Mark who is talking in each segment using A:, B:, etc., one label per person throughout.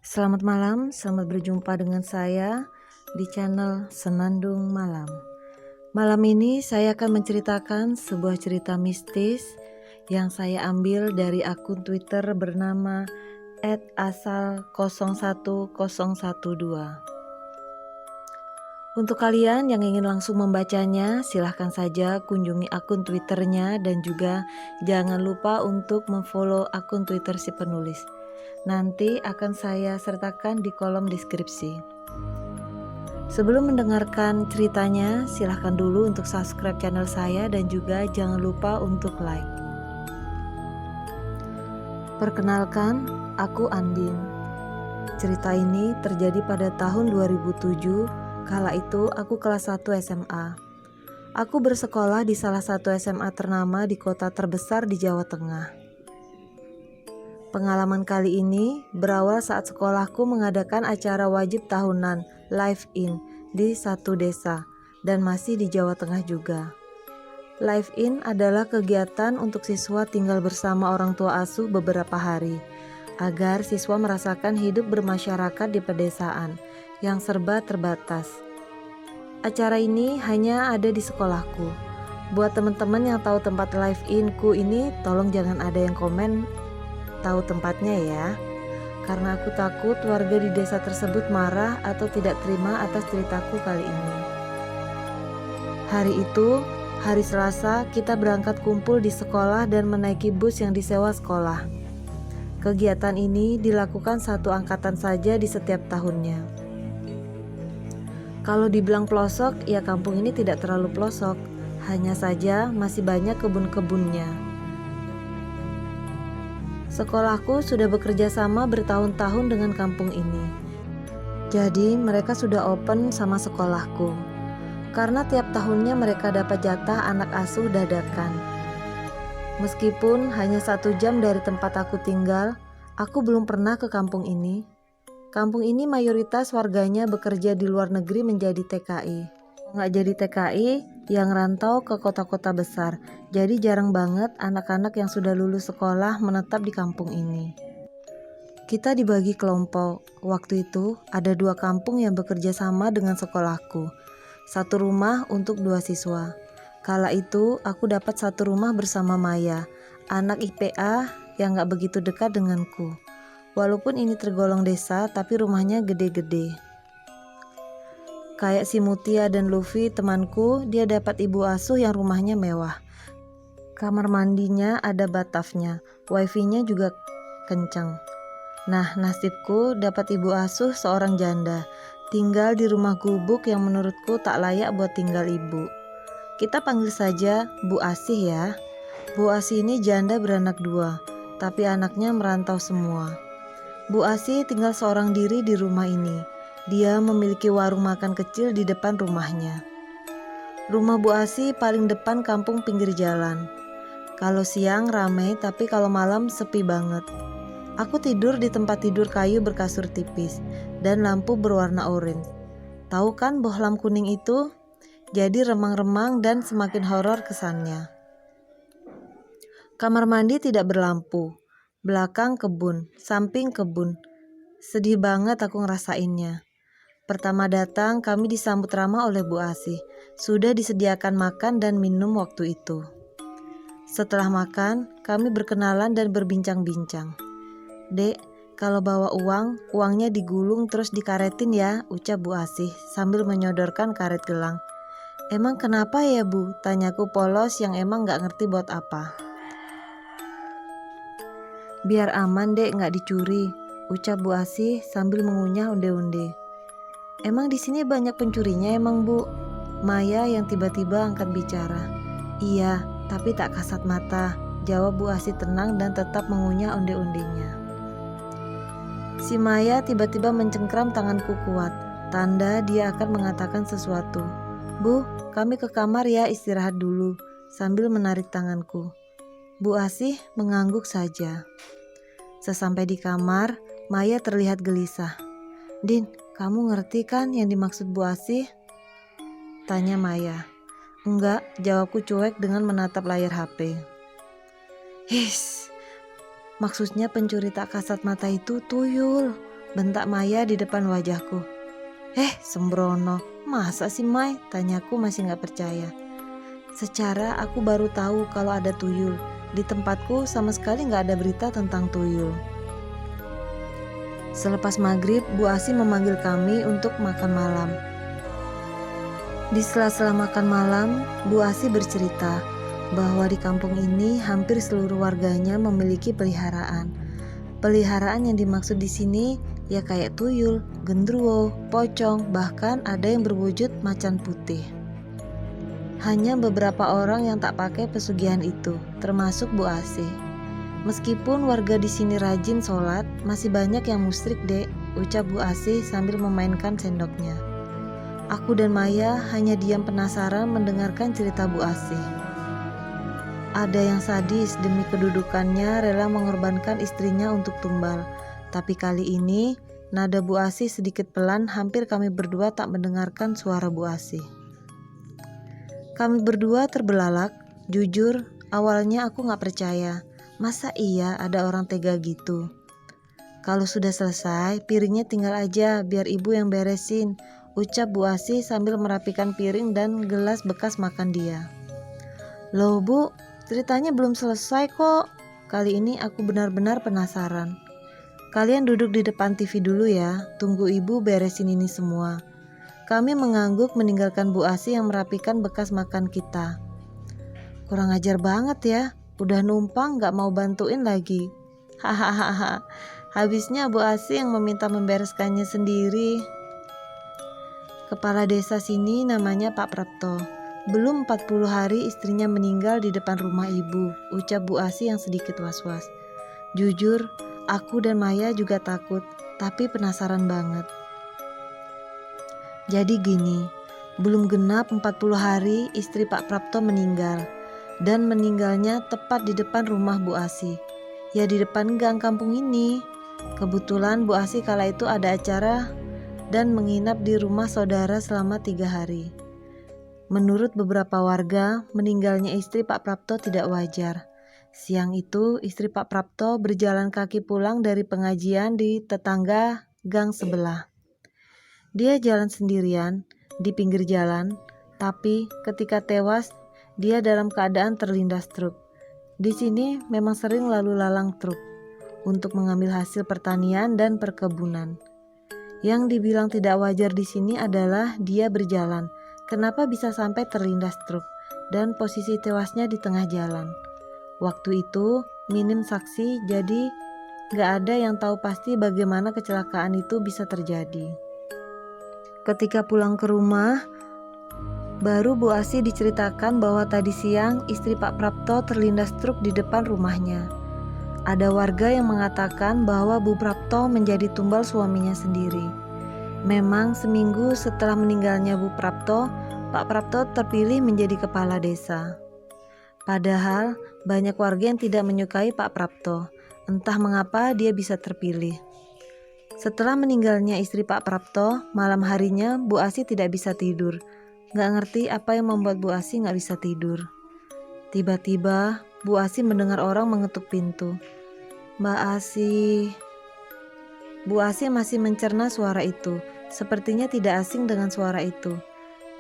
A: Selamat malam, selamat berjumpa dengan saya di channel Senandung Malam. Malam ini saya akan menceritakan sebuah cerita mistis yang saya ambil dari akun Twitter bernama @asal01012. Untuk kalian yang ingin langsung membacanya, silahkan saja kunjungi akun Twitternya dan juga jangan lupa untuk memfollow akun Twitter si penulis. Nanti akan saya sertakan di kolom deskripsi. Sebelum mendengarkan ceritanya, silahkan dulu untuk subscribe channel saya dan juga jangan lupa untuk like. Perkenalkan, aku Andin. Cerita ini terjadi pada tahun 2007, kala itu aku kelas 1 SMA. Aku bersekolah di salah satu SMA ternama di kota terbesar di Jawa Tengah. Pengalaman kali ini berawal saat sekolahku mengadakan acara wajib tahunan Live In di satu desa dan masih di Jawa Tengah juga. Live In adalah kegiatan untuk siswa tinggal bersama orang tua asuh beberapa hari agar siswa merasakan hidup bermasyarakat di pedesaan yang serba terbatas. Acara ini hanya ada di sekolahku. Buat teman-teman yang tahu tempat Live In-ku ini, tolong jangan ada yang komen tahu tempatnya ya, karena aku takut warga di desa tersebut marah atau tidak terima atas ceritaku kali ini. Hari itu, hari Selasa, kita berangkat kumpul di sekolah dan menaiki bus yang disewa sekolah. Kegiatan ini dilakukan satu angkatan saja di setiap tahunnya. Kalau dibilang pelosok, ya kampung ini tidak terlalu pelosok, hanya saja masih banyak kebun-kebunnya. Sekolahku sudah bekerja sama bertahun-tahun dengan kampung ini. Jadi mereka sudah open sama sekolahku. Karena tiap tahunnya mereka dapat jatah anak asuh dadakan. Meskipun hanya 1 jam dari tempat aku tinggal, aku belum pernah ke kampung ini. Kampung ini mayoritas warganya bekerja di luar negeri menjadi TKI. Nggak jadi TKI, yang rantau ke kota-kota besar. Jadi jarang banget anak-anak yang sudah lulus sekolah menetap di kampung ini. Kita dibagi kelompok. Waktu itu ada 2 kampung yang bekerja sama dengan sekolahku. 1 rumah untuk 2 siswa. Kala itu aku dapat 1 rumah bersama Maya, anak IPA yang gak begitu dekat denganku. Walaupun ini tergolong desa, tapi rumahnya gede-gede. Kayak si Mutia dan Luffy temanku, dia dapat ibu asuh yang rumahnya mewah. Kamar mandinya ada batafnya, wifi-nya juga kenceng. Nah, nasibku dapat ibu asuh seorang janda, tinggal di rumah gubuk yang menurutku tak layak buat tinggal ibu. Kita panggil saja Bu Asih ya. Bu Asih ini janda beranak 2, tapi anaknya merantau semua. Bu Asih tinggal seorang diri di rumah ini. Dia memiliki warung makan kecil di depan rumahnya. Rumah Bu Asih paling depan kampung pinggir jalan. Kalau siang ramai, tapi kalau malam sepi banget. Aku tidur di tempat tidur kayu berkasur tipis dan lampu berwarna oranye. Tahu kan bohlam kuning itu? Jadi remang-remang dan semakin horor kesannya. Kamar mandi tidak berlampu. Belakang kebun, samping kebun. Sedih banget aku ngerasainnya. Pertama datang kami disambut ramah oleh Bu Asih. Sudah disediakan makan dan minum waktu itu. Setelah makan, kami berkenalan dan berbincang-bincang. "Dek, kalau bawa uang, uangnya digulung terus dikaretin ya," ucap Bu Asih sambil menyodorkan karet gelang. "Emang kenapa ya Bu?" tanyaku polos yang emang gak ngerti buat apa. "Biar aman dek, gak dicuri," ucap Bu Asih sambil mengunyah onde-onde. "Emang di sini banyak pencurinya emang Bu?" Maya yang tiba-tiba angkat bicara. "Iya, tapi tak kasat mata," jawab Bu Asih tenang dan tetap mengunyah onde-ondenya. Si Maya tiba-tiba mencengkram tanganku kuat, tanda dia akan mengatakan sesuatu. "Bu, kami ke kamar ya, istirahat dulu," sambil menarik tanganku. Bu Asih mengangguk saja. Sesampai di kamar, Maya terlihat gelisah. "Din, kamu ngerti kan yang dimaksud Bu Asih?" tanya Maya. "Enggak," jawabku cuek dengan menatap layar HP. "His, maksudnya pencuri tak kasat mata itu tuyul," bentak Maya di depan wajahku. Sembrono, masa sih Mai? Tanyaku masih gak percaya. Secara aku baru tahu kalau ada tuyul. Di tempatku sama sekali gak ada berita tentang tuyul. Selepas maghrib, Bu Asi memanggil kami untuk makan malam. Di sela-sela makan malam, Bu Asi bercerita bahwa di kampung ini hampir seluruh warganya memiliki peliharaan. Peliharaan yang dimaksud di sini ya kayak tuyul, genderuwo, pocong, bahkan ada yang berwujud macan putih. Hanya beberapa orang yang tak pakai pesugihan itu, termasuk Bu Asi. Meskipun warga di sini rajin sholat, masih banyak yang musyrik dek, ucap Bu Asi sambil memainkan sendoknya. Aku dan Maya hanya diam penasaran mendengarkan cerita Bu Asi. Ada yang sadis demi kedudukannya rela mengorbankan istrinya untuk tumbal. Tapi kali ini nada Bu Asi sedikit pelan, hampir kami berdua tak mendengarkan suara Bu Asi. Kami berdua terbelalak. Jujur, awalnya aku gak percaya. Masa iya ada orang tega gitu? Kalau sudah selesai, piringnya tinggal aja, biar ibu yang beresin, ucap Bu Asi sambil merapikan piring dan gelas bekas makan dia. Loh Bu, ceritanya belum selesai kok. Kali ini aku benar-benar penasaran. Kalian duduk di depan TV dulu ya, tunggu ibu beresin ini semua. Kami mengangguk meninggalkan Bu Asi yang merapikan bekas makan kita. Kurang ajar banget ya, udah numpang gak mau bantuin lagi. Hahaha. Habisnya Bu Asi yang meminta membereskannya sendiri. Kepala desa sini namanya Pak Prapto. Belum 40 hari istrinya meninggal di depan rumah ibu, ucap Bu Asi yang sedikit was-was. Jujur, aku dan Maya juga takut, tapi penasaran banget. Jadi gini, belum genap 40 hari istri Pak Prapto meninggal, dan meninggalnya tepat di depan rumah Bu Asi. Ya di depan gang kampung ini. Kebetulan Bu Asi kala itu ada acara dan menginap di rumah saudara selama 3 hari. Menurut beberapa warga, meninggalnya istri Pak Prapto tidak wajar. Siang itu, istri Pak Prapto berjalan kaki pulang dari pengajian di tetangga gang sebelah. Dia jalan sendirian di pinggir jalan, tapi ketika tewas, dia dalam keadaan terlindas truk. Di sini memang sering lalu lalang truk untuk mengambil hasil pertanian dan perkebunan. Yang dibilang tidak wajar di sini adalah dia berjalan. Kenapa bisa sampai terlindas truk dan posisi tewasnya di tengah jalan? Waktu itu minim saksi, jadi gak ada yang tahu pasti bagaimana kecelakaan itu bisa terjadi. Ketika pulang ke rumah, baru Bu Asi diceritakan bahwa tadi siang istri Pak Prapto terlindas truk di depan rumahnya. Ada warga yang mengatakan bahwa Bu Prapto menjadi tumbal suaminya sendiri. Memang seminggu setelah meninggalnya Bu Prapto, Pak Prapto terpilih menjadi kepala desa. Padahal banyak warga yang tidak menyukai Pak Prapto. Entah mengapa dia bisa terpilih. Setelah meninggalnya istri Pak Prapto, malam harinya Bu Asi tidak bisa tidur. Gak ngerti apa yang membuat Bu Asi gak bisa tidur. Tiba-tiba Bu Asi mendengar orang mengetuk pintu. Mbak Asi. Bu Asi masih mencerna suara itu. Sepertinya tidak asing dengan suara itu.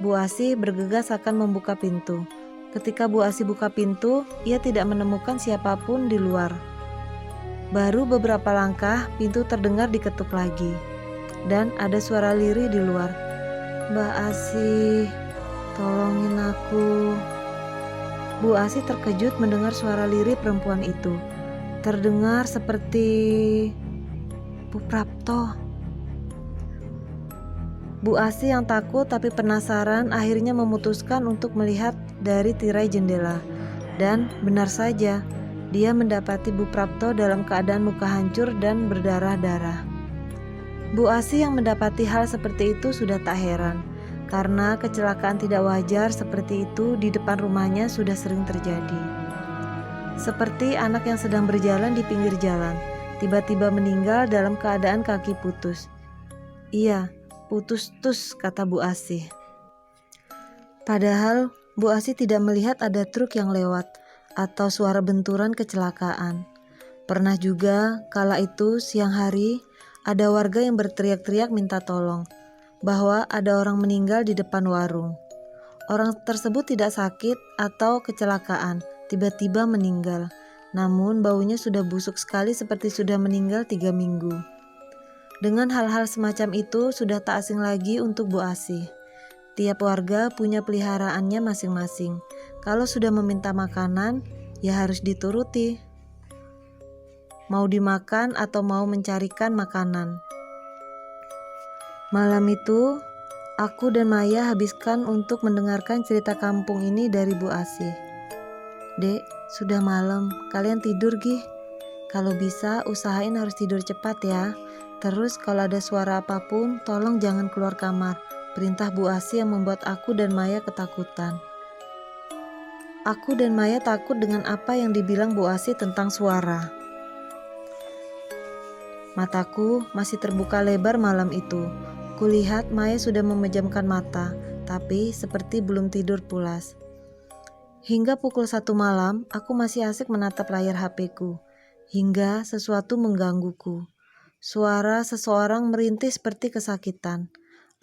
A: Bu Asi bergegas akan membuka pintu. Ketika Bu Asi buka pintu, ia tidak menemukan siapapun di luar. Baru beberapa langkah, pintu terdengar diketuk lagi. Dan ada suara lirih di luar. Mbak Asi, tolongin aku. Bu Asi terkejut mendengar suara lirih perempuan itu. Terdengar seperti Bu Prapto. Bu Asi yang takut tapi penasaran akhirnya memutuskan untuk melihat dari tirai jendela. Dan benar saja, dia mendapati Bu Prapto dalam keadaan muka hancur dan berdarah-darah. Bu Asi yang mendapati hal seperti itu sudah tak heran, karena kecelakaan tidak wajar seperti itu di depan rumahnya sudah sering terjadi. Seperti anak yang sedang berjalan di pinggir jalan, tiba-tiba meninggal dalam keadaan kaki putus. Iya, putus-tus, kata Bu Asi. Padahal Bu Asi tidak melihat ada truk yang lewat atau suara benturan kecelakaan. Pernah juga kala itu siang hari ada warga yang berteriak-teriak minta tolong bahwa ada orang meninggal di depan warung. Orang tersebut tidak sakit atau kecelakaan, tiba-tiba meninggal. Namun baunya sudah busuk sekali seperti sudah meninggal 3 minggu. Dengan hal-hal semacam itu sudah tak asing lagi untuk Bu Asih. Tiap warga punya peliharaannya masing-masing. Kalau sudah meminta makanan, ya harus dituruti. Mau dimakan atau mau mencarikan makanan. Malam itu, aku dan Maya habiskan untuk mendengarkan cerita kampung ini dari Bu Asih. Dek, sudah malam, kalian tidur gih. Kalau bisa usahain harus tidur cepat ya. Terus kalau ada suara apapun, tolong jangan keluar kamar. Perintah Bu Asih yang membuat aku dan Maya ketakutan. Aku dan Maya takut dengan apa yang dibilang Bu Asih tentang suara. Mataku masih terbuka lebar malam itu. Kulihat Maya sudah memejamkan mata, tapi seperti belum tidur pulas. Hingga pukul 1 malam, aku masih asik menatap layar HP-ku. Hingga sesuatu menggangguku. Suara seseorang merintih seperti kesakitan.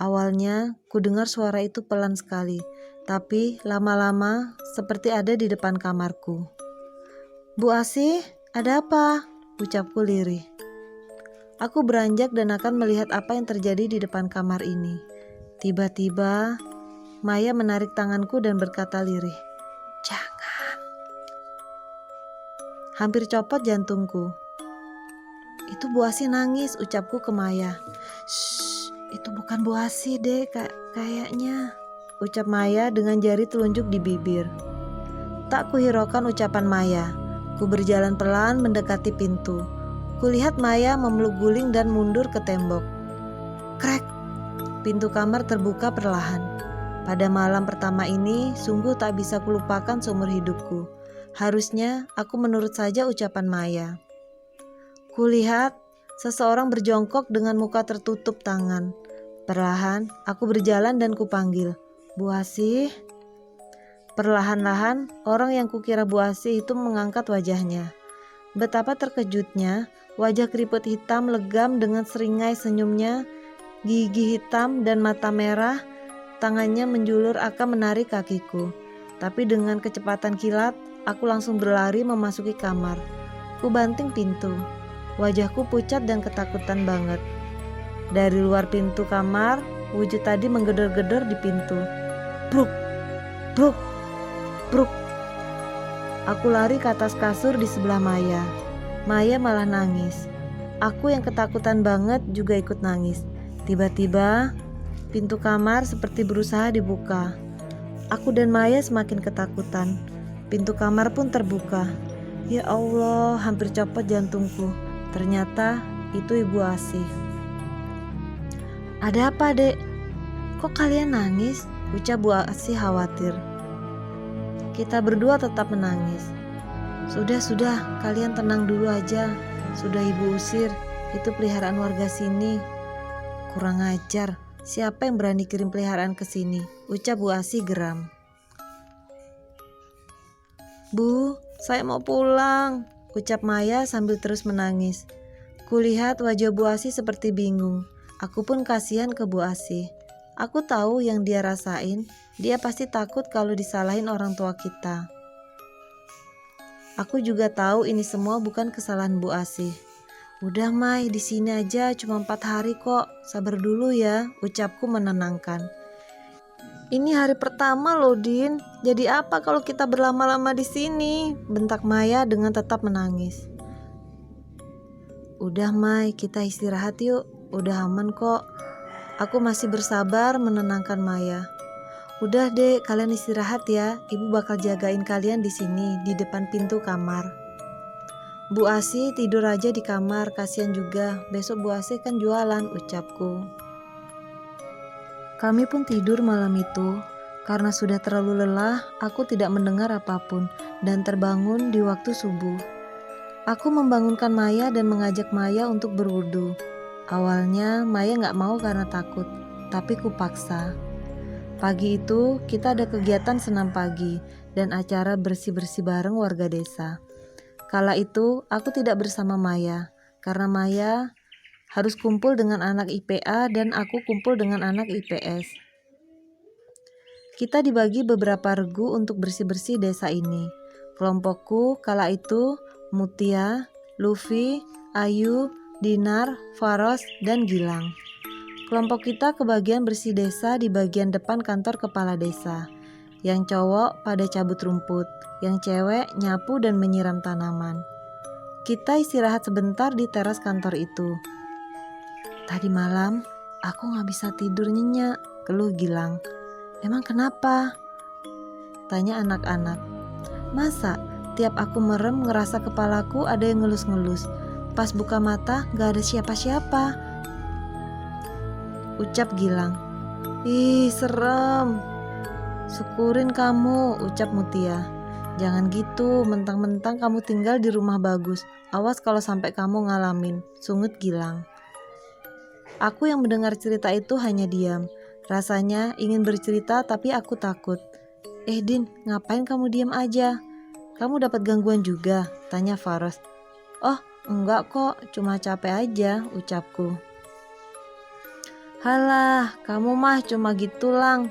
A: Awalnya, ku dengar suara itu pelan sekali, tapi lama-lama seperti ada di depan kamarku. Bu Asih, ada apa? Ucapku lirih. Aku beranjak dan akan melihat apa yang terjadi di depan kamar ini. Tiba-tiba, Maya menarik tanganku dan berkata lirih, "Jangan." Hampir copot jantungku. "Itu Bu Asih nangis," ucapku ke Maya. "Shh, itu bukan Bu Asih deh, kayaknya," ucap Maya dengan jari telunjuk di bibir. Tak kuhiraukan ucapan Maya. Ku berjalan pelan mendekati pintu. Kulihat Maya memeluk guling dan mundur ke tembok. Krek! Pintu kamar terbuka perlahan. Pada malam pertama ini, sungguh tak bisa kulupakan seumur hidupku. Harusnya aku menurut saja ucapan Maya. Kulihat seseorang berjongkok dengan muka tertutup tangan. Perlahan, aku berjalan dan kupanggil, "Bu Asih." Perlahan-lahan, orang yang kukira Bu Asih itu mengangkat wajahnya. Betapa terkejutnya, wajah keriput hitam legam dengan seringai senyumnya, gigi hitam dan mata merah, tangannya menjulur akan menarik kakiku. Tapi dengan kecepatan kilat, aku langsung berlari memasuki kamar. Ku banting pintu. Wajahku pucat dan ketakutan banget. Dari luar pintu kamar, wujud tadi menggeder-geder di pintu. Bruk, bruk, bruk. Aku lari ke atas kasur di sebelah Maya. Maya malah nangis. Aku yang ketakutan banget juga ikut nangis. Tiba-tiba, pintu kamar seperti berusaha dibuka. Aku dan Maya semakin ketakutan. Pintu kamar pun terbuka. Ya Allah, hampir copot jantungku. Ternyata itu Ibu Asih. "Ada apa, Dek? Kok kalian nangis?" ucap Bu Asih khawatir. Kita berdua tetap menangis. Sudah, kalian tenang dulu aja. Sudah Ibu usir, itu peliharaan warga sini." "Kurang ajar, siapa yang berani kirim peliharaan ke sini?" ucap Bu Asih geram. "Bu, saya mau pulang," ucap Maya sambil terus menangis. Kulihat wajah Bu Asih seperti bingung. Aku pun kasihan ke Bu Asih. Aku tahu yang dia rasain. Dia pasti takut kalau disalahin orang tua kita. Aku juga tahu ini semua bukan kesalahan Bu Asih. "Udah Mai, di sini aja cuma 4 hari kok. Sabar dulu ya," ucapku menenangkan. "Ini hari pertama loh, Din. Jadi apa kalau kita berlama-lama di sini?" bentak Maya dengan tetap menangis. "Udah Mai, kita istirahat yuk. Udah aman kok." Aku masih bersabar menenangkan Maya. "Udah Dek, kalian istirahat ya. Ibu bakal jagain kalian di sini, di depan pintu kamar." Bu Asih tidur aja di kamar, kasihan juga. Besok Bu Asih kan jualan, ucapku. Kami pun tidur malam itu. Karena sudah terlalu lelah, aku tidak mendengar apapun dan terbangun di waktu subuh. Aku membangunkan Maya dan mengajak Maya untuk berwudu. Awalnya Maya gak mau karena takut, tapi kupaksa. Pagi itu kita ada kegiatan senam pagi dan acara bersih-bersih bareng warga desa. Kala itu aku tidak bersama Maya, karena Maya harus kumpul dengan anak IPA dan aku kumpul dengan anak IPS. Kita dibagi beberapa regu untuk bersih-bersih desa ini. Kelompokku kala itu Mutia, Luffy, Ayu, Dinar, Faros, dan Gilang. Kelompok kita kebagian bersih desa di bagian depan kantor kepala desa. Yang cowok pada cabut rumput, yang cewek nyapu dan menyiram tanaman. Kita istirahat sebentar di teras kantor itu. Tadi malam aku gak bisa tidur nyenyak, keluh Gilang. Emang kenapa? Tanya anak-anak. Masa tiap aku merem ngerasa kepalaku ada yang ngelus-ngelus. Pas buka mata gak ada siapa-siapa. Ucap Gilang. Ih serem. Syukurin kamu, ucap Mutia. Jangan gitu, mentang-mentang kamu tinggal di rumah bagus. Awas kalau sampai kamu ngalamin, sungut Gilang. Aku yang mendengar cerita itu hanya diam. Rasanya ingin bercerita tapi aku takut. Din, ngapain kamu diam aja? Kamu dapat gangguan juga? Tanya Faros. Oh, enggak kok, cuma capek aja, ucapku. Halah, kamu mah cuma gitu lang.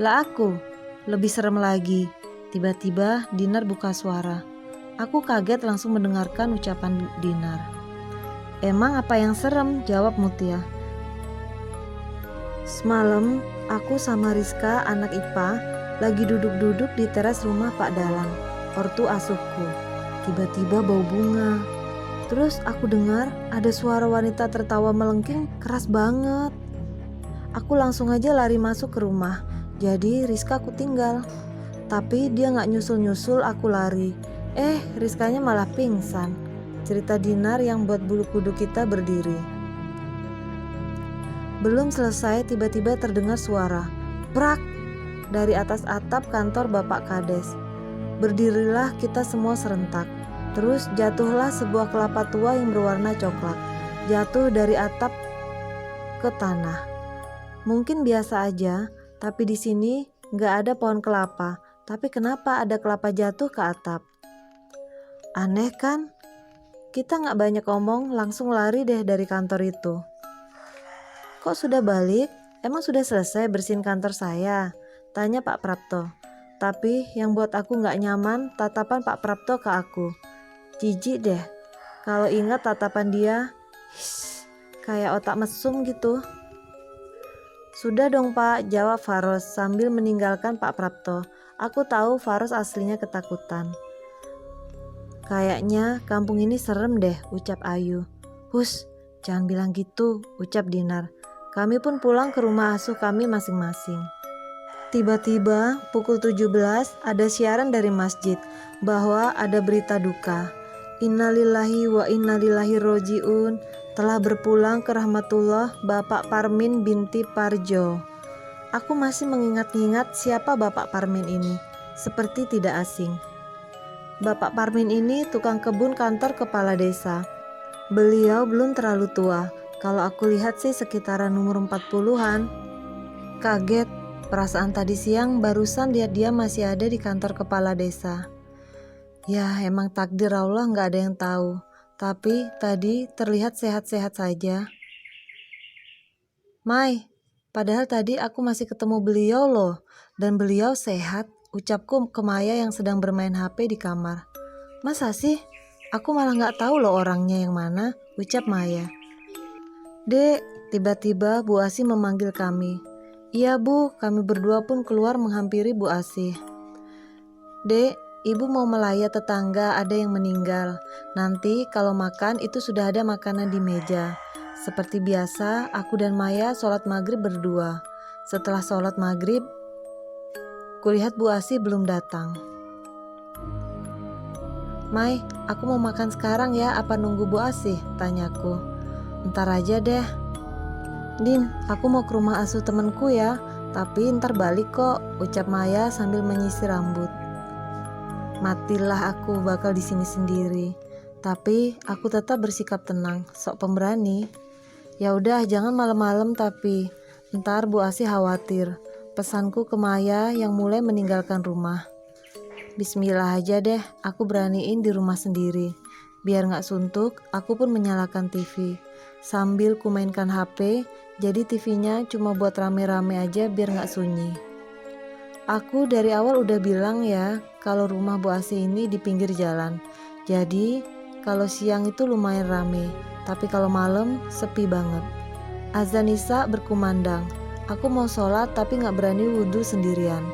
A: Lah aku, lebih serem lagi. Tiba-tiba Dinar buka suara. Aku kaget langsung mendengarkan ucapan Dinar. Emang apa yang serem? Jawab Mutia. Semalam aku sama Rizka anak IPA lagi duduk-duduk di teras rumah Pak Dalang, ortu asuhku. Tiba-tiba bau bunga. Terus aku dengar ada suara wanita tertawa melengking keras banget. Aku langsung aja lari masuk ke rumah. Jadi Rizka aku tinggal. Tapi dia gak nyusul-nyusul aku lari. Rizkanya malah pingsan. Cerita Dinar yang buat bulu kuduk kita berdiri. Belum selesai tiba-tiba terdengar suara brak dari atas atap kantor Bapak Kades. Berdirilah kita semua serentak. Terus jatuhlah sebuah kelapa tua yang berwarna coklat. Jatuh dari atap ke tanah. Mungkin biasa aja, tapi di sini gak ada pohon kelapa. Tapi kenapa ada kelapa jatuh ke atap? Aneh kan? Kita gak banyak omong, langsung lari deh dari kantor itu. Kok sudah balik? Emang sudah selesai bersihin kantor saya? Tanya Pak Prapto. Tapi yang buat aku gak nyaman tatapan Pak Prapto ke aku. Jijik deh. Kalau ingat tatapan dia, kayak otak mesum gitu. Sudah dong Pak, jawab Faros sambil meninggalkan Pak Prapto. Aku tahu Faros aslinya ketakutan. Kayaknya kampung ini serem deh, ucap Ayu. Hus, jangan bilang gitu, ucap Dinar. Kami pun pulang ke rumah asuh kami masing-masing. Tiba-tiba pukul 17 ada siaran dari masjid bahwa ada berita duka. Innalillahi wa innalillahi roji'un, telah berpulang ke rahmatullah Bapak Parmin binti Parjo. Aku masih mengingat-ingat siapa Bapak Parmin ini, seperti tidak asing. Bapak Parmin ini tukang kebun kantor kepala desa. Beliau belum terlalu tua. Kalau aku lihat sih sekitaran umur 40-an. Kaget, perasaan tadi siang barusan lihat dia masih ada di kantor kepala desa. Ya emang takdir Allah gak ada yang tahu. Tapi tadi terlihat sehat-sehat saja. Mai, padahal tadi aku masih ketemu beliau loh. Dan beliau sehat, ucapku ke Maya yang sedang bermain HP di kamar. Masa sih? Aku malah gak tahu loh orangnya yang mana, ucap Maya. Dek, tiba-tiba Bu Asih memanggil kami. Iya Bu, kami berdua pun keluar menghampiri Bu Asih. Dek, Ibu mau melayat tetangga ada yang meninggal. Nanti kalau makan itu sudah ada makanan di meja. Seperti biasa, aku dan Maya sholat maghrib berdua. Setelah sholat maghrib, kulihat Bu Asih belum datang. Mai, aku mau makan sekarang ya, apa nunggu Bu Asih? Tanyaku. Ntar aja deh. Din, aku mau ke rumah asuh temenku ya, tapi ntar balik kok, ucap Maya sambil menyisir rambut. Matilah aku bakal di sini sendiri. Tapi aku tetap bersikap tenang, sok pemberani. Ya udah, jangan malam-malam tapi ntar Bu Asih khawatir. Pesanku ke Maya yang mulai meninggalkan rumah. Bismillah aja deh, aku beraniin di rumah sendiri. Biar gak suntuk, aku pun menyalakan TV. sambil kumainkan HP, jadi TV-nya cuma buat rame-rame aja biar gak sunyi. Aku dari awal udah bilang ya, kalau rumah Bu Asih ini di pinggir jalan. Jadi kalau siang itu lumayan rame, tapi kalau malam sepi banget. Azan Isya berkumandang. Aku mau sholat tapi gak berani wudhu sendirian.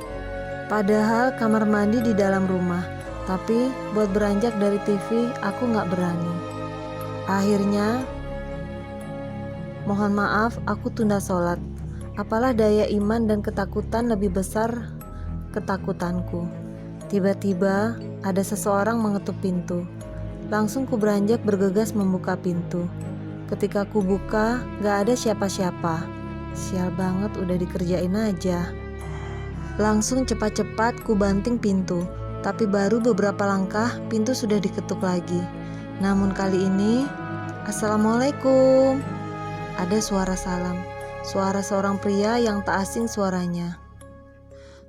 A: Padahal kamar mandi di dalam rumah, tapi buat beranjak dari TV aku gak berani. Akhirnya, mohon maaf aku tunda sholat. Apalah daya iman dan ketakutan lebih besar ketakutanku. Tiba-tiba ada seseorang mengetuk pintu. Langsung ku beranjak bergegas membuka pintu. Ketika ku buka, gak ada siapa-siapa. Sial banget, udah dikerjain aja. Langsung cepat-cepat ku banting pintu, tapi baru beberapa langkah pintu sudah diketuk lagi. Namun kali ini, Assalamualaikum. Ada suara salam, suara seorang pria yang tak asing suaranya.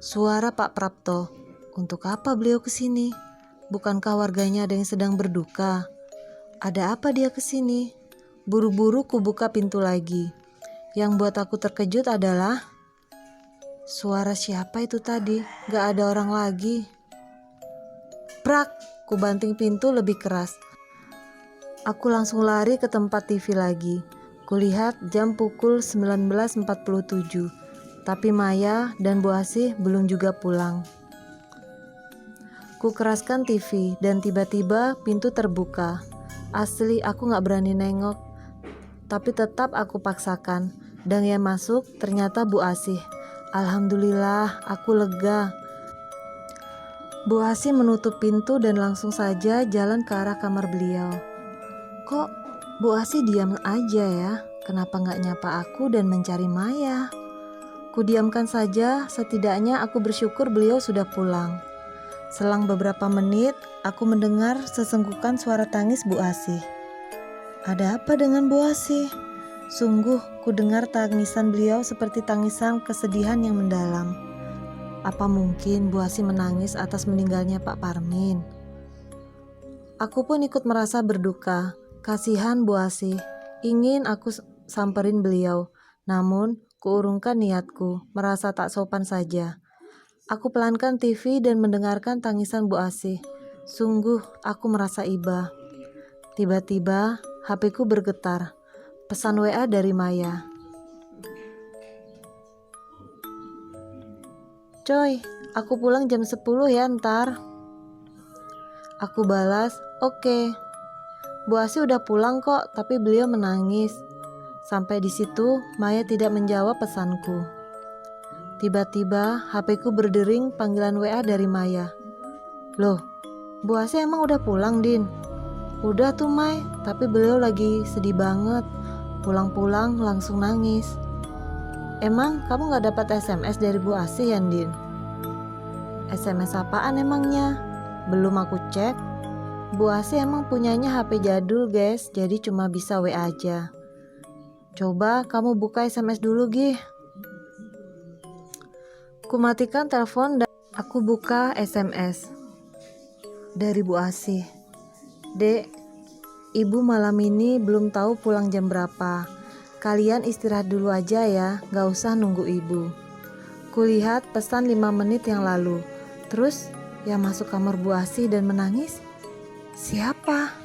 A: Suara Pak Prapto. Untuk apa beliau kesini? Bukankah warganya ada yang sedang berduka? Ada apa dia kesini? Buru-buru ku buka pintu lagi. Yang buat aku terkejut adalah suara siapa itu tadi? Gak ada orang lagi. Prak, ku banting pintu lebih keras. Aku langsung lari ke tempat TV lagi. Kulihat jam pukul 19.47. Tapi Maya dan Bu Asih belum juga pulang. Ku keraskan TV dan tiba-tiba pintu terbuka. Asli aku gak berani nengok. Tapi tetap aku paksakan. Dan yang masuk ternyata Bu Asih. Alhamdulillah, aku lega. Bu Asih menutup pintu dan langsung saja jalan ke arah kamar beliau. Kok Bu Asih diam aja ya? Kenapa gak nyapa aku dan mencari Maya? Ku diamkan saja, setidaknya aku bersyukur beliau sudah pulang. Selang beberapa menit, aku mendengar sesenggukan suara tangis Bu Asih. Ada apa dengan Bu Asih? Sungguh, ku dengar tangisan beliau seperti tangisan kesedihan yang mendalam. Apa mungkin Bu Asih menangis atas meninggalnya Pak Parmin? Aku pun ikut merasa berduka. Kasihan Bu Asih. Ingin aku samperin beliau. Namun, kuurungkan niatku, merasa tak sopan saja. Aku pelankan TV dan mendengarkan tangisan Bu Asih. Sungguh, aku merasa iba. Tiba-tiba, HP-ku bergetar. Pesan WA dari Maya. Coy, aku pulang jam 10 ya ntar. Aku balas, oke. Bu Asih udah pulang kok, tapi beliau menangis. Sampai di situ, Maya tidak menjawab pesanku. Tiba-tiba, HP-ku berdering panggilan WA dari Maya. Loh, Bu Asih emang udah pulang, Din? Udah tuh, Mai, tapi beliau lagi sedih banget. Pulang-pulang langsung nangis. Emang kamu gak dapat SMS dari Bu Asih ya, Din? SMS apaan emangnya? Belum aku cek. Bu Asih emang punyanya HP jadul, guys, jadi cuma bisa WA aja. Coba kamu buka SMS dulu, Gih. Ku matikan telepon dan aku buka SMS dari Bu Asih. Dek, Ibu malam ini belum tahu pulang jam berapa. Kalian istirahat dulu aja ya, gak usah nunggu ibu. Kulihat pesan 5 menit yang lalu. Terus yang masuk kamar Bu Asih dan menangis? Siapa?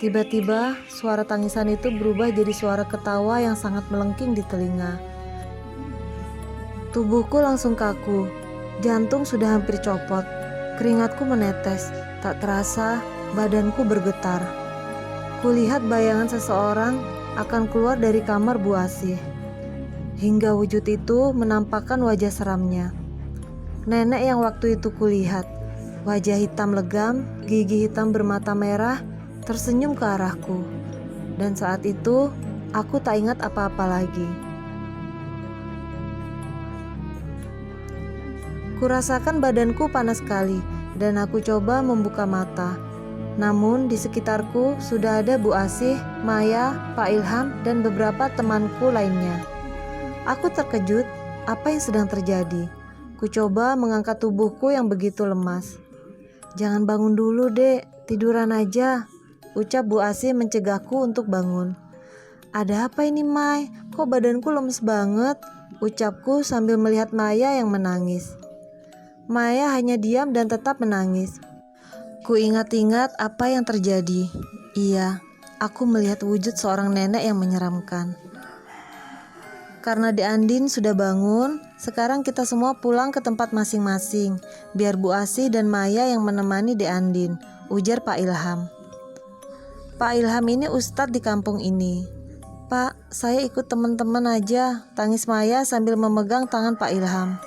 A: Tiba-tiba suara tangisan itu berubah jadi suara ketawa yang sangat melengking di telinga. Tubuhku langsung kaku. Jantung sudah hampir copot. Keringatku menetes. Tak terasa badanku bergetar. Kulihat bayangan seseorang akan keluar dari kamar Bu Asih. Hingga wujud itu menampakkan wajah seramnya. Nenek yang waktu itu kulihat. Wajah hitam legam, gigi hitam bermata merah, tersenyum ke arahku. Dan saat itu, aku tak ingat apa-apa lagi. Kurasakan badanku panas sekali, dan aku coba membuka mata. Namun di sekitarku sudah ada Bu Asih, Maya, Pak Ilham, dan beberapa temanku lainnya. Aku terkejut, apa yang sedang terjadi? Ku coba mengangkat tubuhku yang begitu lemas. Jangan bangun dulu, Dek, tiduran aja, ucap Bu Asih mencegahku untuk bangun. Ada apa ini, Mai? Kok badanku lemes banget? Ucapku sambil melihat Maya yang menangis. Maya hanya diam dan tetap menangis. Ku ingat-ingat apa yang terjadi. Iya, aku melihat wujud seorang nenek yang menyeramkan. Karena Dek Andin sudah bangun, sekarang kita semua pulang ke tempat masing-masing. Biar Bu Asih dan Maya yang menemani Dek Andin, ujar Pak Ilham. Pak Ilham ini ustadz di kampung ini. Pak, saya ikut teman-teman aja, tangis Maya sambil memegang tangan Pak Ilham.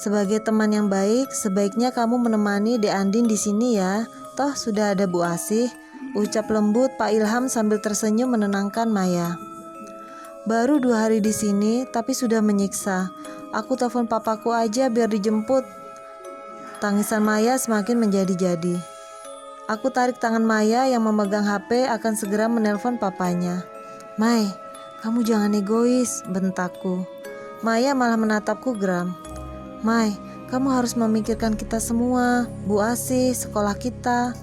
A: Sebagai teman yang baik, sebaiknya kamu menemani Dek Andin di sini ya. Toh sudah ada Bu Asih, ucap lembut Pak Ilham sambil tersenyum menenangkan Maya. Baru 2 hari di sini, tapi sudah menyiksa. Aku telepon papaku aja biar dijemput. Tangisan Maya semakin menjadi-jadi. Aku tarik tangan Maya yang memegang HP akan segera menelpon papanya. Mai, kamu jangan egois, bentakku. Maya malah menatapku geram. Mai, kamu harus memikirkan kita semua, Bu Asih, sekolah kita.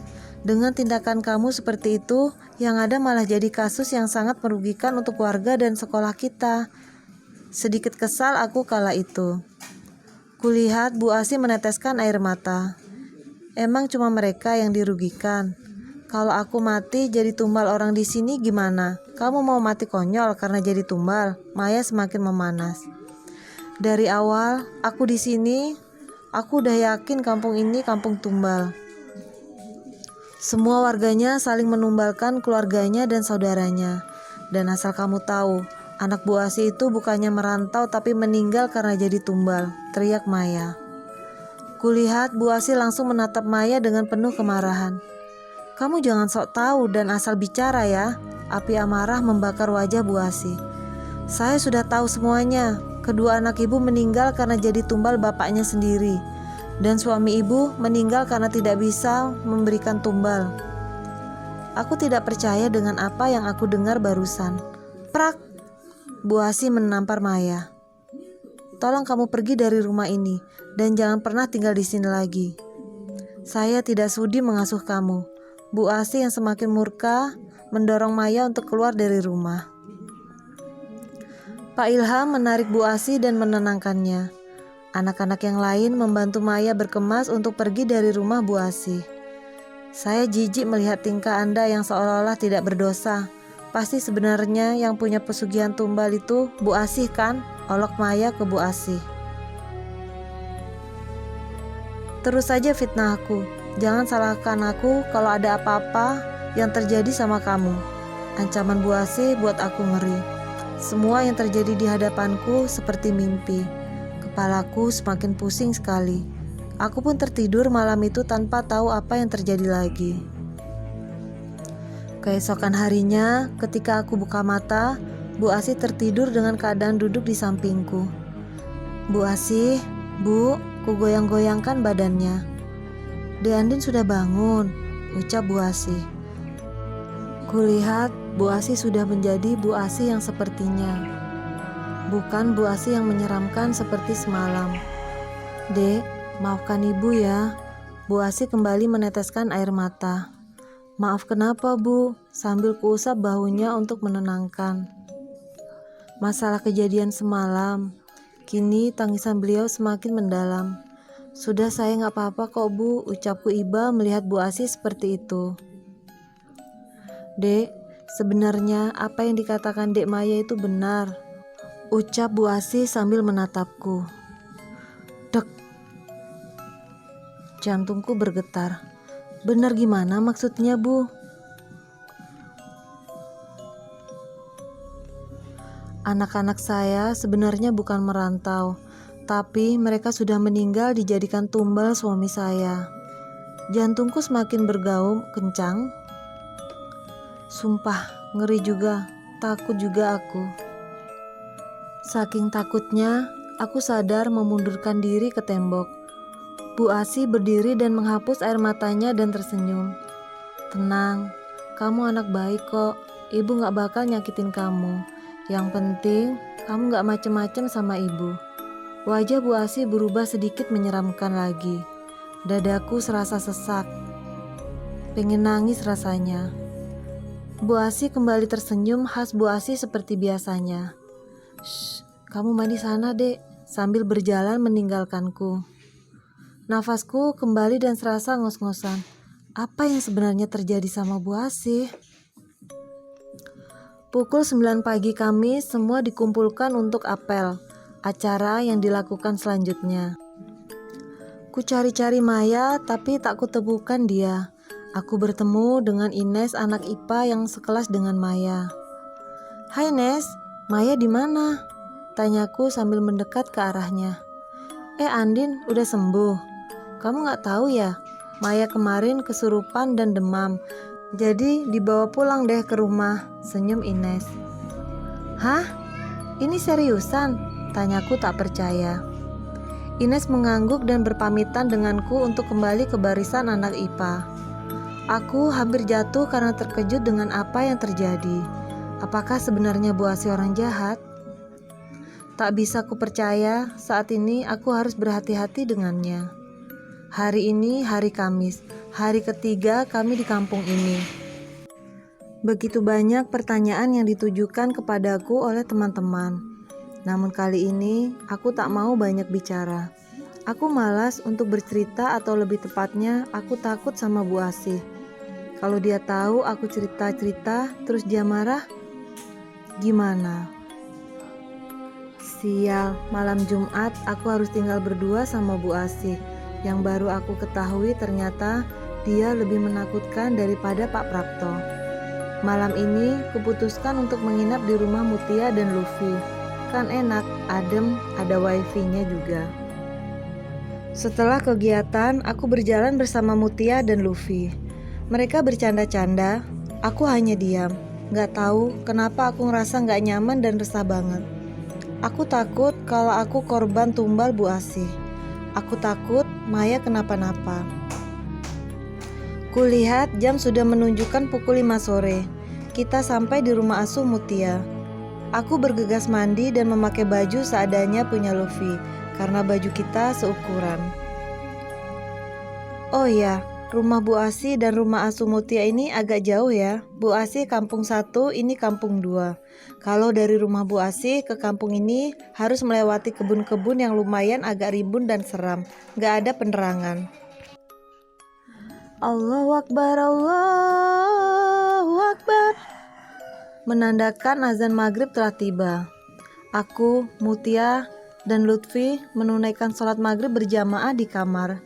A: Dengan tindakan kamu seperti itu, yang ada malah jadi kasus yang sangat merugikan untuk warga dan sekolah kita. Sedikit kesal aku kala itu. Kulihat Bu Asih meneteskan air mata. Emang cuma mereka yang dirugikan. Kalau aku mati jadi tumbal orang di sini gimana? Kamu mau mati konyol karena jadi tumbal? Maya semakin memanas. Dari awal aku di sini, aku udah yakin kampung ini kampung tumbal. Semua warganya saling menumbalkan keluarganya dan saudaranya. Dan asal kamu tahu, anak Bu Asih itu bukannya merantau tapi meninggal karena jadi tumbal, teriak Maya. Kulihat Bu Asih langsung menatap Maya dengan penuh kemarahan. Kamu jangan sok tahu dan asal bicara ya. Api amarah membakar wajah Bu Asih. Saya sudah tahu semuanya. Kedua anak ibu meninggal karena jadi tumbal bapaknya sendiri. Dan suami ibu meninggal karena tidak bisa memberikan tumbal. Aku tidak percaya dengan apa yang aku dengar barusan. Prak! Bu Asih menampar Maya. Tolong kamu pergi dari rumah ini dan jangan pernah tinggal di sini lagi. Saya tidak sudi mengasuh kamu. Bu Asih yang semakin murka mendorong Maya untuk keluar dari rumah. Pak Ilham menarik Bu Asih dan menenangkannya. Anak-anak yang lain membantu Maya berkemas untuk pergi dari rumah Bu Asih. Saya jijik melihat tingkah Anda yang seolah-olah tidak berdosa. Pasti sebenarnya yang punya pesugihan tumbal itu Bu Asih kan? Olok Maya ke Bu Asih. Terus saja fitnah aku. Jangan salahkan aku kalau ada apa-apa yang terjadi sama kamu. Ancaman Bu Asih buat aku ngeri. Semua yang terjadi di hadapanku seperti mimpi. Kepalaku semakin pusing sekali. Aku pun tertidur malam itu tanpa tahu apa yang terjadi lagi. Keesokan harinya, ketika aku buka mata, Bu Asih tertidur dengan keadaan duduk di sampingku. Bu Asih, Bu, ku goyang-goyangkan badannya. Dek Andin sudah bangun, ucap Bu Asih. Kulihat Bu Asih sudah menjadi Bu Asih yang sepertinya. Bukan Bu Asih yang menyeramkan seperti semalam. Dek, maafkan ibu ya. Bu Asih kembali meneteskan air mata. Maaf kenapa Bu? Sambil kuusap bahunya untuk menenangkan. Masalah kejadian semalam. Kini tangisan beliau semakin mendalam. Sudah saya gak apa-apa kok Bu, ucapku iba melihat Bu Asih seperti itu. Dek, sebenarnya apa yang dikatakan Dek Maya itu benar, ucap Bu Asih sambil menatapku. Dek. Jantungku bergetar. Benar gimana maksudnya Bu? Anak-anak saya sebenarnya bukan merantau, tapi mereka sudah meninggal dijadikan tumbal suami saya. Jantungku semakin bergaum kencang. Sumpah, ngeri juga, takut juga aku. Saking takutnya, aku sadar memundurkan diri ke tembok. Bu Asih berdiri dan menghapus air matanya dan tersenyum. Tenang, kamu anak baik kok. Ibu gak bakal nyakitin kamu. Yang penting, kamu gak macem-macem sama ibu. Wajah Bu Asih berubah sedikit menyeramkan lagi. Dadaku serasa sesak. Pengen nangis rasanya. Bu Asih kembali tersenyum khas Bu Asih seperti biasanya. "Shh, kamu mandi sana, Dek," sambil berjalan meninggalkanku. Nafasku kembali dan serasa ngos-ngosan. Apa yang sebenarnya terjadi sama Bu Asih? Pukul 9 pagi kami semua dikumpulkan untuk apel, acara yang dilakukan selanjutnya. Ku cari-cari Maya tapi tak kutemukan dia. Aku bertemu dengan Ines, anak IPA yang sekelas dengan Maya. "Hai Nes, Maya di mana?" tanyaku sambil mendekat ke arahnya. Andin, udah sembuh? Kamu gak tahu ya, Maya kemarin kesurupan dan demam. Jadi dibawa pulang deh ke rumah, senyum Ines. "Hah? Ini seriusan?" tanyaku tak percaya. Ines mengangguk dan berpamitan denganku untuk kembali ke barisan anak IPA. Aku hampir jatuh karena terkejut dengan apa yang terjadi. Apakah sebenarnya Bu Asih orang jahat? Tak bisa kupercaya, saat ini aku harus berhati-hati dengannya. Hari ini hari Kamis, hari ketiga kami di kampung ini. Begitu banyak pertanyaan yang ditujukan kepadaku oleh teman-teman. Namun kali ini aku tak mau banyak bicara. Aku malas untuk bercerita, atau lebih tepatnya aku takut sama Bu Asih. Kalau dia tahu aku cerita-cerita terus dia marah, gimana? Sial, malam Jumat aku harus tinggal berdua sama Bu Asih. Yang baru aku ketahui ternyata dia lebih menakutkan daripada Pak Prapto. Malam ini kuputuskan untuk menginap di rumah Mutia dan Luffy. Kan enak, adem, ada wifi-nya juga. Setelah kegiatan, aku berjalan bersama Mutia dan Luffy. Mereka bercanda-canda, aku hanya diam. Gak tahu kenapa aku ngerasa gak nyaman dan resah banget. Aku takut kalau aku korban tumbal Bu Asih. Aku takut Maya kenapa-napa. Kulihat jam sudah menunjukkan pukul 5 sore. Kita sampai di rumah asuh Mutia. Aku bergegas mandi dan memakai baju seadanya punya Luffy, karena baju kita seukuran. Oh ya, rumah Bu Asih dan rumah asuh Mutia ini agak jauh ya. Bu Asih kampung 1, ini kampung 2. Kalau dari rumah Bu Asih ke kampung ini harus melewati kebun-kebun yang lumayan agak rimbun dan seram. Gak ada penerangan. Allahu Akbar, Allahu Akbar. Menandakan azan maghrib telah tiba. Aku, Mutia, dan Lutfi menunaikan sholat maghrib berjamaah di kamar.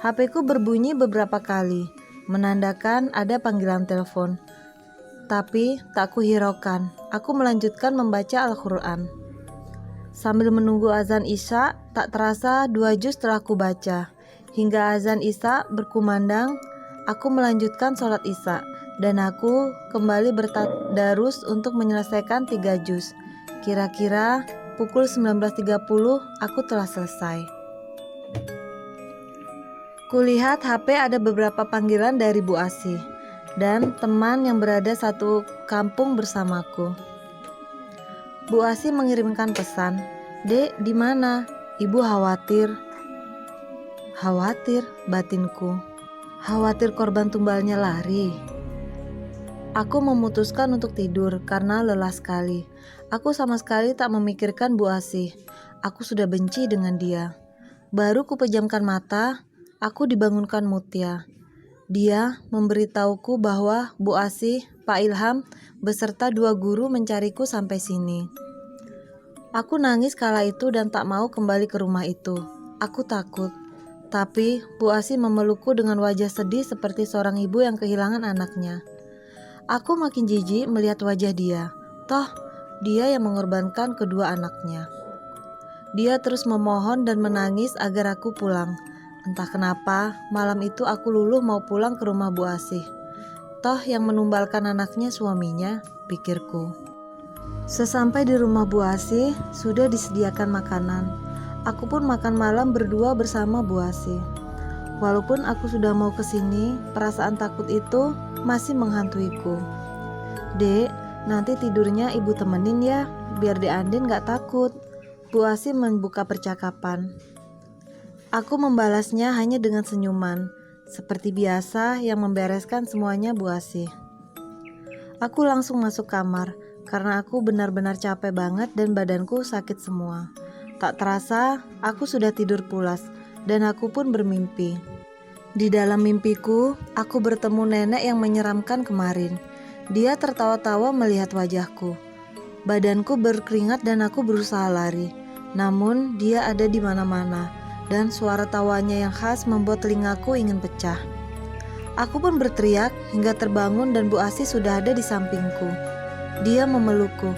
A: HP-ku berbunyi beberapa kali, menandakan ada panggilan telepon. Tapi tak kuhiraukan, aku melanjutkan membaca Al-Quran. Sambil menunggu azan Isya, tak terasa 2 juz telah kubaca. Hingga azan Isya berkumandang, aku melanjutkan sholat Isya. Dan aku kembali bertadarus untuk menyelesaikan 3 juz. Kira-kira pukul 19.30 aku telah selesai. Kulihat HP ada beberapa panggilan dari Bu Asih dan teman yang berada satu kampung bersamaku. Bu Asih mengirimkan pesan, "Dek, di mana? Ibu khawatir." Khawatir, batinku. Khawatir korban tumbalnya lari. Aku memutuskan untuk tidur karena lelah sekali. Aku sama sekali tak memikirkan Bu Asih. Aku sudah benci dengan dia. Baru kupejamkan mata, aku dibangunkan Mutia. Dia memberitahuku bahwa Bu Asih, Pak Ilham, beserta 2 guru mencariku sampai sini. Aku nangis kala itu dan tak mau kembali ke rumah itu. Aku takut. Tapi Bu Asih memelukku dengan wajah sedih seperti seorang ibu yang kehilangan anaknya. Aku makin jijik melihat wajah dia. Toh, dia yang mengorbankan kedua anaknya. Dia terus memohon dan menangis agar aku pulang. Entah kenapa, malam itu aku luluh mau pulang ke rumah Bu Asih. Toh yang menumbalkan anaknya suaminya, pikirku. Sesampai di rumah Bu Asih, sudah disediakan makanan. Aku pun makan malam berdua bersama Bu Asih. Walaupun aku sudah mau kesini, perasaan takut itu masih menghantuiku. "Dek, nanti tidurnya ibu temenin ya, biar Dek Andin gak takut." Bu Asih membuka percakapan. Aku membalasnya hanya dengan senyuman, seperti biasa yang membereskan semuanya Bu Asih. Aku langsung masuk kamar karena aku benar-benar capek banget dan badanku sakit semua. Tak terasa, aku sudah tidur pulas dan aku pun bermimpi. Di dalam mimpiku, aku bertemu nenek yang menyeramkan kemarin. Dia tertawa-tawa melihat wajahku. Badanku berkeringat dan aku berusaha lari. Namun, dia ada di mana-mana dan suara tawanya yang khas membuat telingaku ingin pecah. Aku pun berteriak hingga terbangun dan Bu Asih sudah ada di sampingku. Dia memelukku.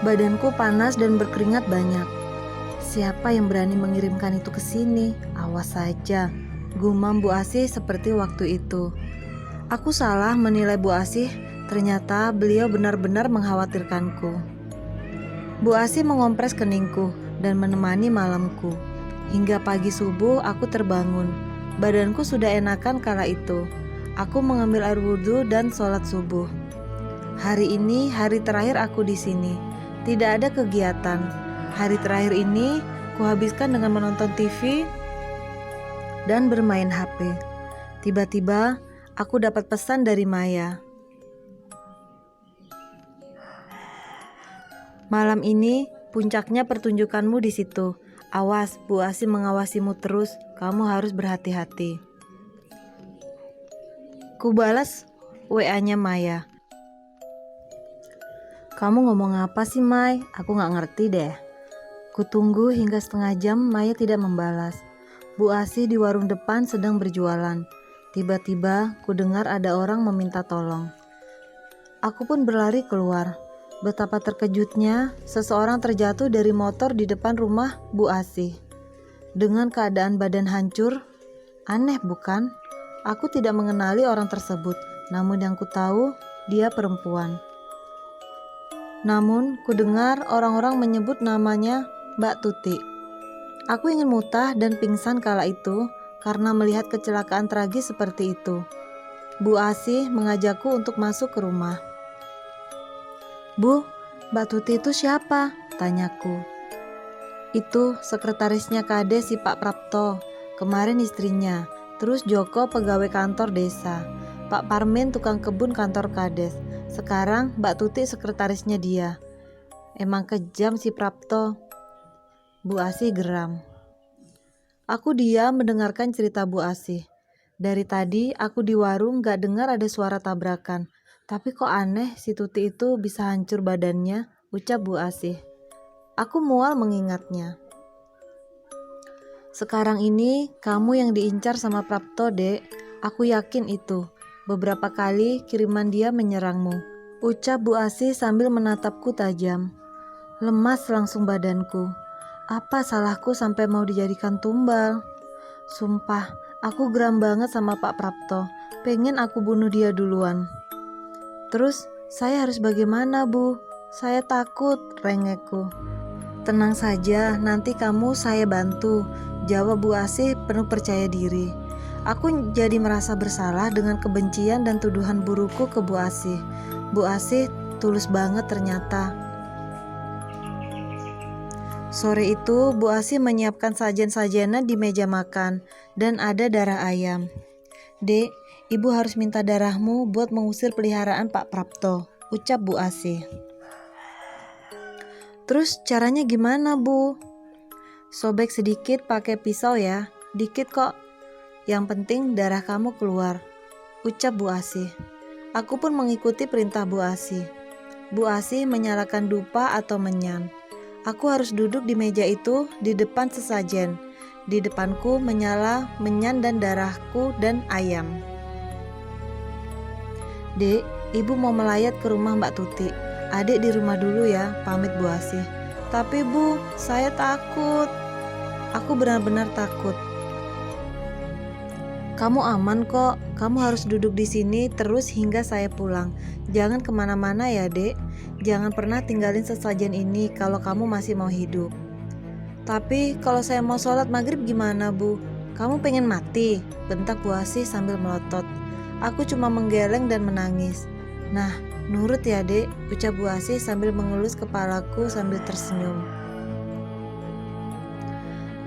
A: Badanku panas dan berkeringat banyak. Siapa yang berani mengirimkan itu ke sini? Awas saja, gumam Bu Asih seperti waktu itu. Aku salah menilai Bu Asih, ternyata beliau benar-benar mengkhawatirkanku. Bu Asih mengompres keningku dan menemani malamku. Hingga pagi subuh aku terbangun. Badanku sudah enakan kala itu. Aku mengambil air wudhu dan sholat subuh. Hari ini hari terakhir aku di sini. Tidak ada kegiatan. Hari terakhir ini kuhabiskan dengan menonton TV dan bermain HP. Tiba-tiba aku dapat pesan dari Maya. Malam ini puncaknya pertunjukanmu di situ. Awas, Bu Asih mengawasimu terus. Kamu harus berhati-hati. Ku balas WA-nya Maya. Kamu ngomong apa sih, Mai? Aku gak ngerti deh. Kutunggu hingga setengah jam, Maya tidak membalas. Bu Asih di warung depan sedang berjualan. Tiba-tiba ku dengar ada orang meminta tolong. Aku pun berlari keluar. Betapa terkejutnya, seseorang terjatuh dari motor di depan rumah Bu Asih. Dengan keadaan badan hancur, aneh bukan? Aku tidak mengenali orang tersebut, namun yang ku tahu dia perempuan. Namun ku dengar orang-orang menyebut namanya Mbak Tuti. Aku ingin muntah dan pingsan kala itu karena melihat kecelakaan tragis seperti itu. Bu Asih mengajakku untuk masuk ke rumah. Bu, Mbak Tuti itu siapa? Tanyaku. Itu sekretarisnya Kades si Pak Prapto, kemarin istrinya. Terus Joko pegawai kantor desa. Pak Parmin tukang kebun kantor Kades. Sekarang Mbak Tuti sekretarisnya dia. Emang kejam si Prapto. Bu Asih geram. Aku diam mendengarkan cerita Bu Asih. Dari tadi aku di warung gak dengar ada suara tabrakan. Tapi kok aneh si Tuti itu bisa hancur badannya, ucap Bu Asih. Aku mual mengingatnya. Sekarang ini kamu yang diincar sama Prapto, Dek. Aku yakin itu. Beberapa kali kiriman dia menyerangmu, ucap Bu Asih sambil menatapku tajam. Lemas langsung badanku. Apa salahku sampai mau dijadikan tumbal? Sumpah, aku geram banget sama Pak Prapto. Pengen aku bunuh dia duluan. Terus saya harus bagaimana, Bu? Saya takut, rengekku. Tenang saja, nanti kamu saya bantu, jawab Bu Asih penuh percaya diri. Aku jadi merasa bersalah dengan kebencian dan tuduhan burukku ke Bu Asih. Bu Asih tulus banget ternyata. Sore itu Bu Asih menyiapkan sajen-sajenan di meja makan dan ada darah ayam. Dek, ibu harus minta darahmu buat mengusir peliharaan Pak Prapto, ucap Bu Asih. Terus caranya gimana, Bu? Sobek sedikit pakai pisau ya, dikit kok. Yang penting darah kamu keluar, ucap Bu Asih. Aku pun mengikuti perintah Bu Asih. Bu Asih menyalakan dupa atau menyan. Aku harus duduk di meja itu di depan sesajen. Di depanku menyala menyan dan darahku dan ayam. Dek, ibu mau melayat ke rumah Mbak Tuti. Adik di rumah dulu ya, pamit Bu Asih. Tapi Bu, saya takut. Aku benar-benar takut. Kamu aman kok, kamu harus duduk di sini terus hingga saya pulang. Jangan kemana-mana ya, Dek. Jangan pernah tinggalin sesajen ini kalau kamu masih mau hidup. Tapi kalau saya mau sholat maghrib gimana, Bu? Kamu pengen mati? Bentak Bu Asih sambil melotot. Aku cuma menggeleng dan menangis. Nah, nurut ya, Dek, ucap Bu Asih sambil mengelus kepalaku sambil tersenyum.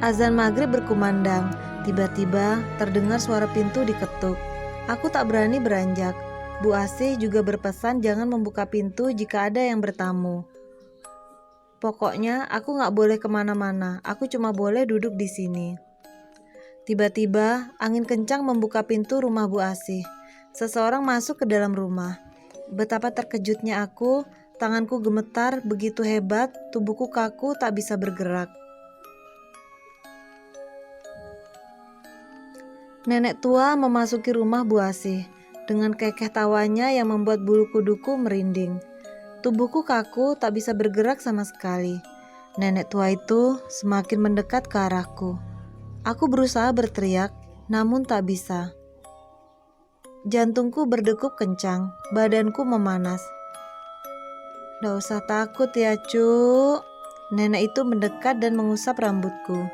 A: Azan maghrib berkumandang. Tiba-tiba terdengar suara pintu diketuk. Aku tak berani beranjak. Bu Asih juga berpesan jangan membuka pintu jika ada yang bertamu. Pokoknya aku gak boleh kemana-mana, aku cuma boleh duduk di sini. Tiba-tiba angin kencang membuka pintu rumah Bu Asih. Seseorang masuk ke dalam rumah. Betapa terkejutnya aku, tanganku gemetar begitu hebat, tubuhku kaku tak bisa bergerak. Nenek tua memasuki rumah Bu Asih dengan kekeh tawanya yang membuat bulu kuduku merinding. Tubuhku kaku, tak bisa bergerak sama sekali. Nenek tua itu semakin mendekat ke arahku. Aku berusaha berteriak, namun tak bisa. Jantungku berdegup kencang, badanku memanas. "Nggak usah takut ya, Cuk." Nenek itu mendekat dan mengusap rambutku.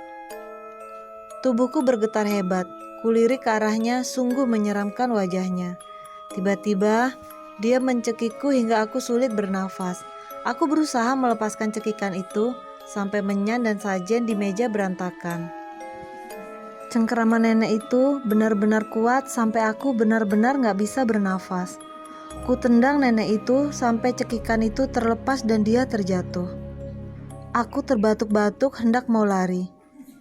A: Tubuhku bergetar hebat. Kulirik ke arahnya, sungguh menyeramkan wajahnya. Tiba-tiba dia mencekikku hingga aku sulit bernafas. Aku berusaha melepaskan cekikan itu sampai menyan dan sajen di meja berantakan. Cengkeraman nenek itu benar-benar kuat sampai aku benar-benar gak bisa bernafas. Ku tendang nenek itu sampai cekikan itu terlepas dan dia terjatuh. Aku terbatuk-batuk hendak mau lari.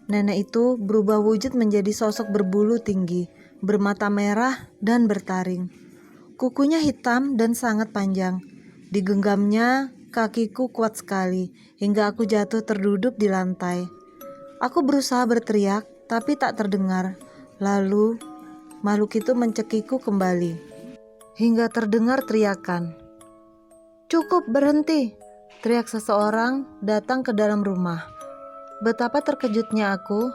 A: Nenek itu berubah wujud menjadi sosok berbulu tinggi, bermata merah dan bertaring. Kukunya hitam dan sangat panjang. Digenggamnya, kakiku kuat sekali hingga aku jatuh terduduk di lantai. Aku berusaha berteriak, tapi tak terdengar. Lalu, makhluk itu mencekikku kembali. Hingga terdengar teriakan. "Cukup, berhenti!" teriak seseorang datang ke dalam rumah. Betapa terkejutnya aku.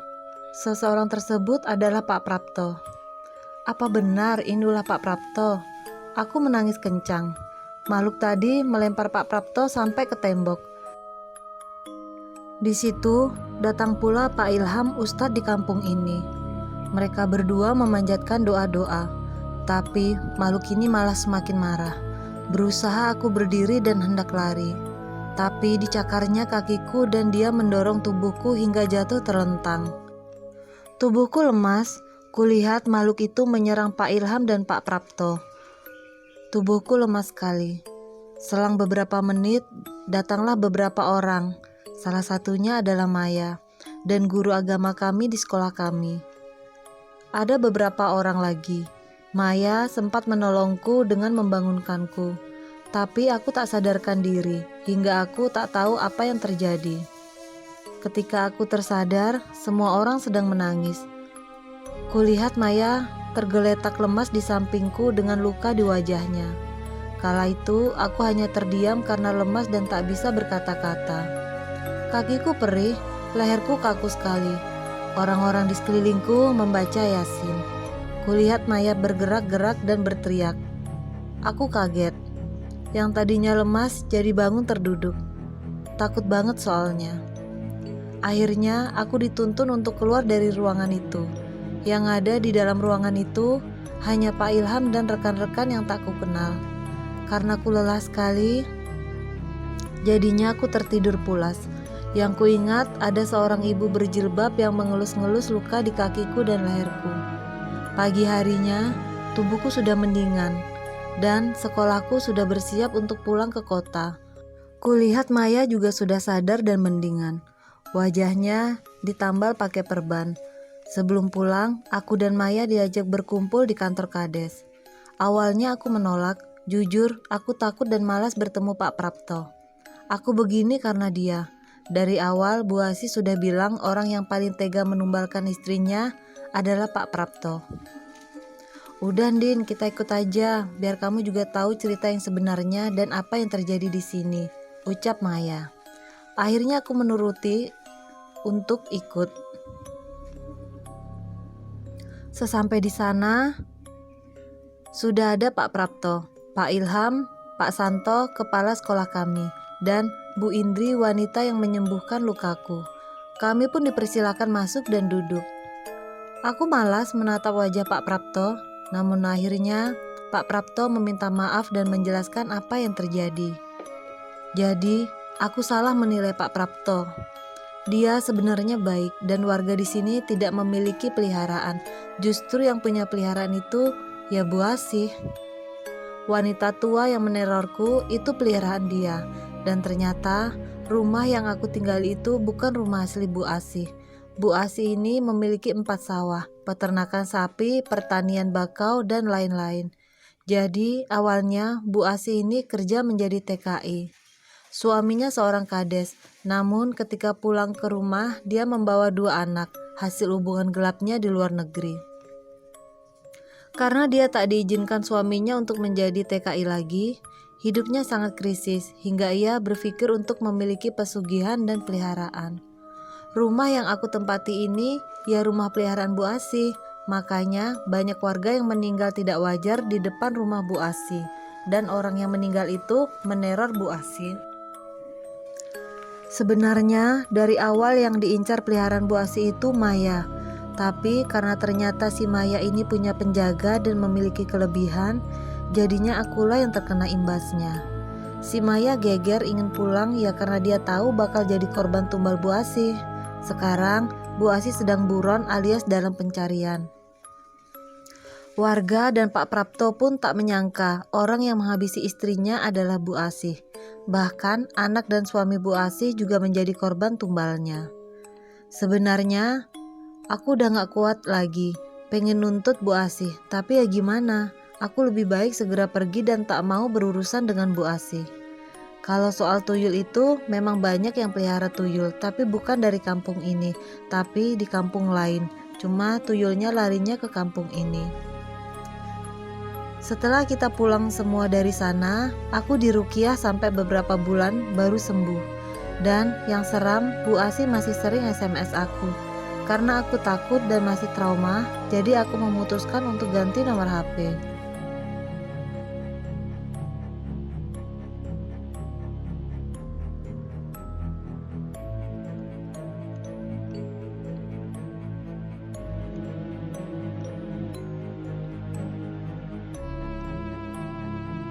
A: Seseorang tersebut adalah Pak Prapto. Apa benar inilah Pak Prapto? Aku menangis kencang. Makhluk tadi melempar Pak Prapto sampai ke tembok. Di situ datang pula Pak Ilham, ustadz di kampung ini. Mereka berdua memanjatkan doa-doa, tapi makhluk ini malah semakin marah. Berusaha aku berdiri dan hendak lari, tapi dicakarnya kakiku dan dia mendorong tubuhku hingga jatuh terlentang. Tubuhku lemas, kulihat makhluk itu menyerang Pak Ilham dan Pak Prapto. Tubuhku lemas sekali. Selang beberapa menit, datanglah beberapa orang. Salah satunya adalah Maya dan guru agama kami di sekolah kami. Ada beberapa orang lagi. Maya sempat menolongku dengan membangunkanku, tapi aku tak sadarkan diri hingga aku tak tahu apa yang terjadi. Ketika aku tersadar, semua orang sedang menangis. Kulihat Maya tergeletak lemas di sampingku dengan luka di wajahnya. Kala itu aku hanya terdiam karena lemas dan tak bisa berkata-kata. Kakiku perih, leherku kaku sekali. Orang-orang di sekelilingku membaca Yasin. Kulihat Maya bergerak-gerak dan berteriak. Aku kaget. Yang tadinya lemas jadi bangun terduduk. Takut banget soalnya. Akhirnya aku dituntun untuk keluar dari ruangan itu. Yang ada di dalam ruangan itu hanya Pak Ilham dan rekan-rekan yang tak kukenal. Karena aku lelah sekali, jadinya aku tertidur pulas. Yang kuingat ada seorang ibu berjilbab yang mengelus-ngelus luka di kakiku dan leherku. Pagi harinya, tubuhku sudah mendingan dan sekolahku sudah bersiap untuk pulang ke kota. Kulihat Maya juga sudah sadar dan mendingan. Wajahnya ditambal pakai perban. Sebelum pulang, aku dan Maya diajak berkumpul di kantor kades. Awalnya aku menolak, jujur aku takut dan malas bertemu Pak Prapto. Aku begini karena dia. Dari awal Bu Asih sudah bilang orang yang paling tega menumbalkan istrinya adalah Pak Prapto. Udah Din, kita ikut aja, biar kamu juga tahu cerita yang sebenarnya dan apa yang terjadi di sini, ucap Maya. Akhirnya aku menuruti untuk ikut. Sesampai di sana, sudah ada Pak Prapto, Pak Ilham, Pak Santo, kepala sekolah kami, dan Bu Indri, wanita yang menyembuhkan lukaku. Kami pun dipersilakan masuk dan duduk. Aku malas menatap wajah Pak Prapto, namun akhirnya Pak Prapto meminta maaf dan menjelaskan apa yang terjadi. Jadi, aku salah menilai Pak Prapto. Dia sebenarnya baik dan warga di sini tidak memiliki peliharaan. Justru yang punya peliharaan itu ya Bu Asih. Wanita tua yang menerorku itu peliharaan dia. Dan ternyata rumah yang aku tinggali itu bukan rumah asli Bu Asih. Bu Asih ini memiliki 4 sawah, peternakan sapi, pertanian bakau, dan lain-lain. Jadi awalnya Bu Asih ini kerja menjadi TKI. Suaminya seorang kades, namun ketika pulang ke rumah dia membawa 2 anak, hasil hubungan gelapnya di luar negeri. Karena dia tak diizinkan suaminya untuk menjadi TKI lagi, hidupnya sangat krisis hingga ia berpikir untuk memiliki pesugihan dan peliharaan. Rumah yang aku tempati ini ya rumah peliharaan Bu Asih, makanya banyak warga yang meninggal tidak wajar di depan rumah Bu Asih, dan orang yang meninggal itu meneror Bu Asih. Sebenarnya dari awal yang diincar peliharaan Bu Asih itu Maya, tapi karena ternyata si Maya ini punya penjaga dan memiliki kelebihan, jadinya akulah yang terkena imbasnya. Si Maya geger ingin pulang ya karena dia tahu bakal jadi korban tumbal Bu Asih. Sekarang Bu Asih sedang buron alias dalam pencarian. Warga dan Pak Prapto pun tak menyangka orang yang menghabisi istrinya adalah Bu Asih. Bahkan anak dan suami Bu Asih juga menjadi korban tumbalnya. Sebenarnya aku udah gak kuat lagi, pengen nuntut Bu Asih, tapi ya gimana? Aku lebih baik segera pergi dan tak mau berurusan dengan Bu Asih. Kalau soal tuyul itu memang banyak yang pelihara tuyul, tapi bukan dari kampung ini, tapi di kampung lain. Cuma tuyulnya larinya ke kampung ini. Setelah kita pulang semua dari sana, aku diruqyah sampai beberapa bulan baru sembuh. Dan yang seram, Bu Asih masih sering SMS aku. Karena aku takut dan masih trauma, jadi aku memutuskan untuk ganti nomor HP.